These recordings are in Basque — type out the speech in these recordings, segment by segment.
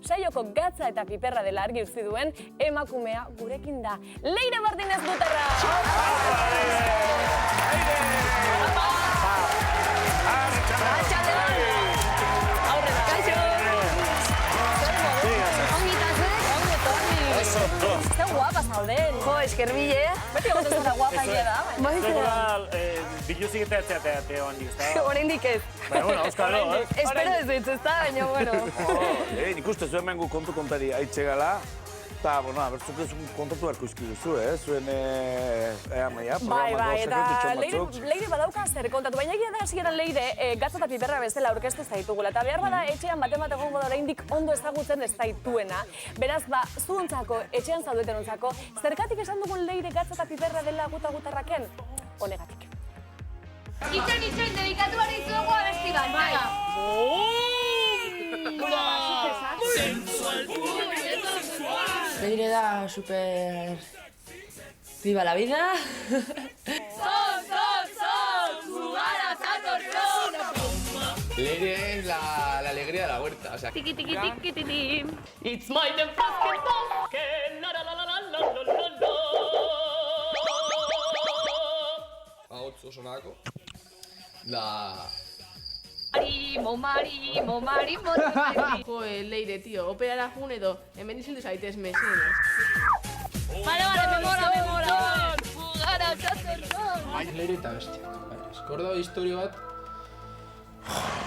saioko gatza eta piperra dela argi utzi duen emakumea gurekin da. Leire Martinez Butarra! Zer guapa zauden. Jo, eskerbile. Beti egoten zara guapa egia da. Biluzik eta etxeatea handik, ez da? Oraindik ez. Baina, bueno, auskalo, Espero ez dut, ez da, baina, bueno. Nik uste zuen mengu kontu kontari aitxegala. Eta, bueno, abertzuk ez kontatu harko izki duzu, zuen maia, Bai, eta Leire badauka zer kontatu, baina egia da hasieran Leire gatza eta piperra bezala aurkeztu zaitugula, eta behar bada etxean bat egongo da oraindik ondo ezagutzen ez zaituena. Beraz, zuontzako, etxean zaudetenontzako, zergatik esan dugun Leire gatza eta piperra dela gutarraken? Honegatik. Itxoin, dedikatu behar dizugu abesti bat, bai. Leire da super... Viva la vida! Son, jugara zatorron! Leire es la alegría de la huerta, o sea... Tiki, tiki, tiki, tiki. It's my name, Basket, la la la la la la la la la. Ahots oso nahako. Da... Marimo. Jo, Leire, tío, operara jun edo, hemen izildu zaitez mesedez. Vale, memora. Jugara zatorron! Leire eta bestiak. Eskorda historio bat...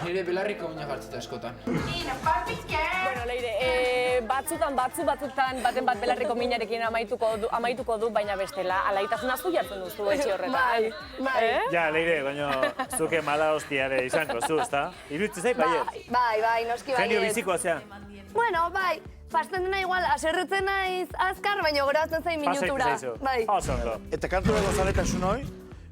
Leire belarriko baina jartzeta eskotan. Bueno, Leire, batzutan baten bat belarriko minarekin amaituko du, baina bestela, alaitasuna zu jartzen duzu etxe horretan. Bai. Ja, Leire, baina zuke mala hostiare izango zu, ezta? Iruditzen zait, baiet? Bai, noski baiet. Genio bizikoa zea? Bueno, bai. Pasten dena igual, aserretzen naiz azkar, baina geratzen zain minutura. Bai. Oso ondo. Eta kanturako zaletasun hoi,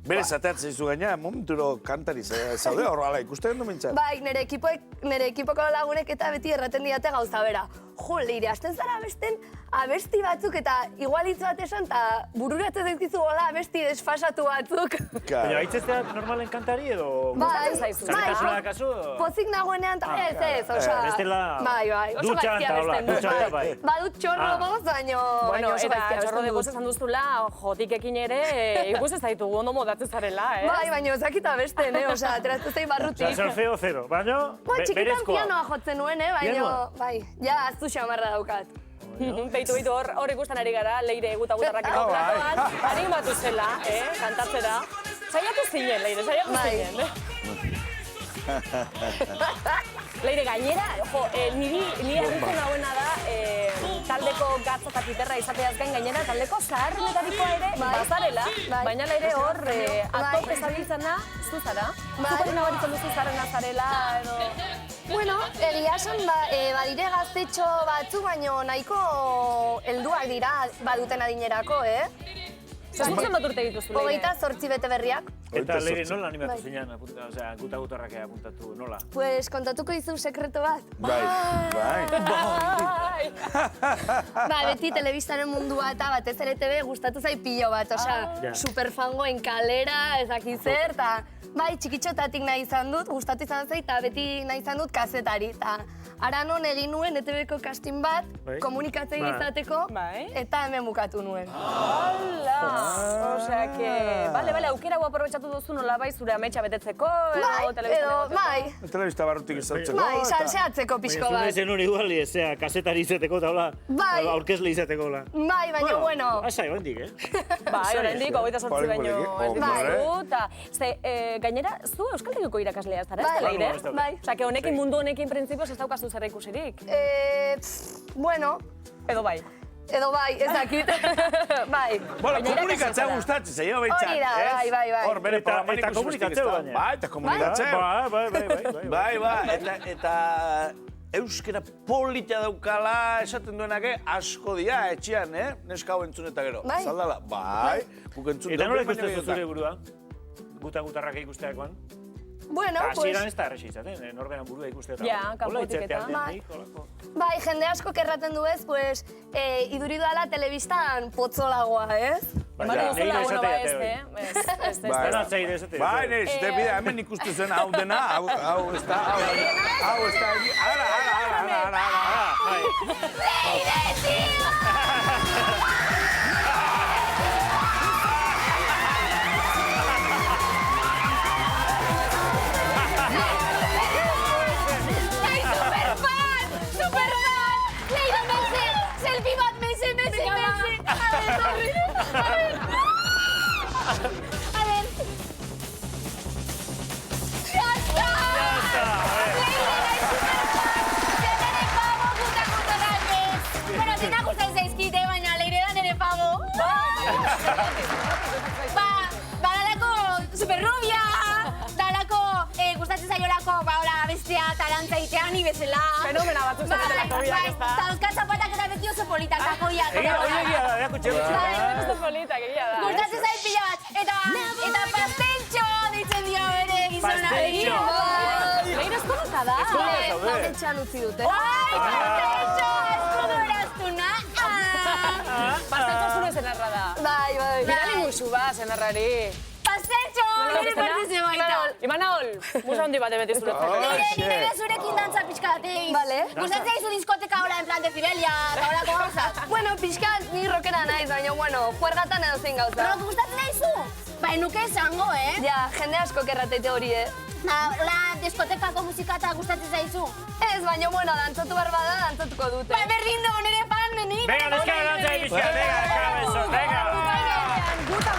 bere zateatzen izu gaina, momenturo kantari zaude horrela ikusten du mintzat. Bai, nire ekipoko lagunek eta beti erraten diate gauza bera. Jo, Leire, hasten zara abesten abesti batzuk eta igualitz bat esan eta bururatzen zaizkizu gola abesti desfasatu batzuk. Baina, aitzeztea normalen kantari edo... Bai, Zaretasuna kasu? pozik nagoenean eta ez, osea... Bestela... Bai, oso dutxan gaizkia eta hola, abesten dut. dutxan eta bai. Badut txorro goz, baina Bueno, oso eta gaizkia txorro de abesten goz dut. esan duztula, jotikekin ere, ikusten zaitugu ondo modatzen zarela, eh? Bai, baina ezakita abesten, osea, ateraztu zei barrutik. Solfeo zero, baina Txikitan pianoa jotzen nuen, baina, bai, ja, aztu xamarra daukat. Beitu, hor ikusten ari gara, Leire gutarrakeko platoan, animatu zela, kantatzera. Saiatu zinen, Leire, saiatu zinen. Leire, gainera, niri harritzen hauena da, taldeko gatza eta piperra izateaz gain gainera, taldeko zaharrenetarikoa ere bazarela, baina Leire hor atope zabiltzena zuzara. Zukori nabaritzen duzu zaharrena zarela, edo... Bueno, egia esan badire gaztetxo batzu, baino nahiko helduak dira baduten adinerako, Zazkutzen bat urte dituzu, Leire? 28 bete berriak. Eta Leire, nola animatu zinean, osea, gutarrakea apuntatu, nola? Pues kontatuko izu sekreto bat. Bai. Beti telebistaren mundua eta batez ere TV gustatu zait pilo bat, osea, superfangoen kalera, ezaki zer, eta bai, txikitxotatik nahi izan dut, gustatu izan zait, eta beti nahi izan dut kazetari, eta Aranon egin nuen ETV-ko casting bat, komunikatzei izateko, eta hemen bukatu nuen. Hala! Osea, que... Bale, aukera aprobetxatu duzu nola bai zure ametsa betetzeko, edo telebistan egoteko? Telebista barrutik izateko. Bai, salseatzeko pixko bat. Baina zure hori igual, ezea, kasetari izateko eta hola, aurkezle izateko hola. Bai, baina, bueno. Asai, oendik, Bai, oraindik, 28 baino ez dituzu, eta... Gainera, zu Euskal Herriko irakaslea ez dara, ez da, Leire? Bai. Osea, que honekin mundu honekin printzipioz ez daukazu zer ikusirik. Bueno. Edo bai, ez dakit. Bai. Bueno, komunikatzea gustatzen zaio behitzak, Hori da, bai. Hor, bere Eta komunikatzeu baina. Bai, eta komunikatzeu. Bai. Eta euskera polita daukala esaten duenake asko dira etxean, neska hau entzun eta gero. Zaldala, bai. Eta nola ikusten zure burua? Gutarrak ikusteakoan? Bueno, pues... Hasieran ez da errexi izaten, norberan burua ikusteakoan. Ja, kanpotik eta. Bai, jende asko erraten du ez, pues, iduri doala telebistan potzolagoa, ez? Ematen duzula, bueno, ba ez. Bai, nire, zute bidea, hemen ikustu zen hau dena, hau ez da, ara. Leire, tío! Ai, superfan! Superfan! Leire, Mercè! Selfie bat, Mercè! A ver. ¡Ya está! Bueno, zena gustatzen zaizkite, baina Leire da nere pago. Dalako superrubia, dalako gustatzen zaiolako, hola, bestea, talantza itea, ni bezala. Fenomena batzuk zaretelako biak, ez da? Eta euskal zapatak eta beti oso politak, takoiak. Egia da, erakutxe. Oso politak, egia da. Gustatzen zait pila bat, eta pasteltxo deitzen dio bere gizonari. Leire eskolata da. Pasteltxoan utzi dute. Ai, pasteltxo, eskudu eraztuna. Pasteltxo zure zenarra da. Bai. Bidali musu ba, zenarrari. Pasteltxo, nire partize baita. Imanol, musa hondi bate beti zuretzako. Nire zurekin dantza pixkatein. Vale. Gustatzen zaizu diskoteka hola en plan de Fibelia, eta holako gauzak. Bueno, pixkat ni rockera naiz, baina, bueno, juergatan edo zein gauza. Rock gustatzen zaizu? Ba, nuke esango, Ja, jende asko kerrateite hori, Hola, diskotekako musika eta gustatzen zaizu? Ez, baina, bueno, dantzatu behar bada, dantzatuko dute. Ba, berdin do, nire fan, nenik. Venga, neska, dantza de pixka, venga, venga. Guta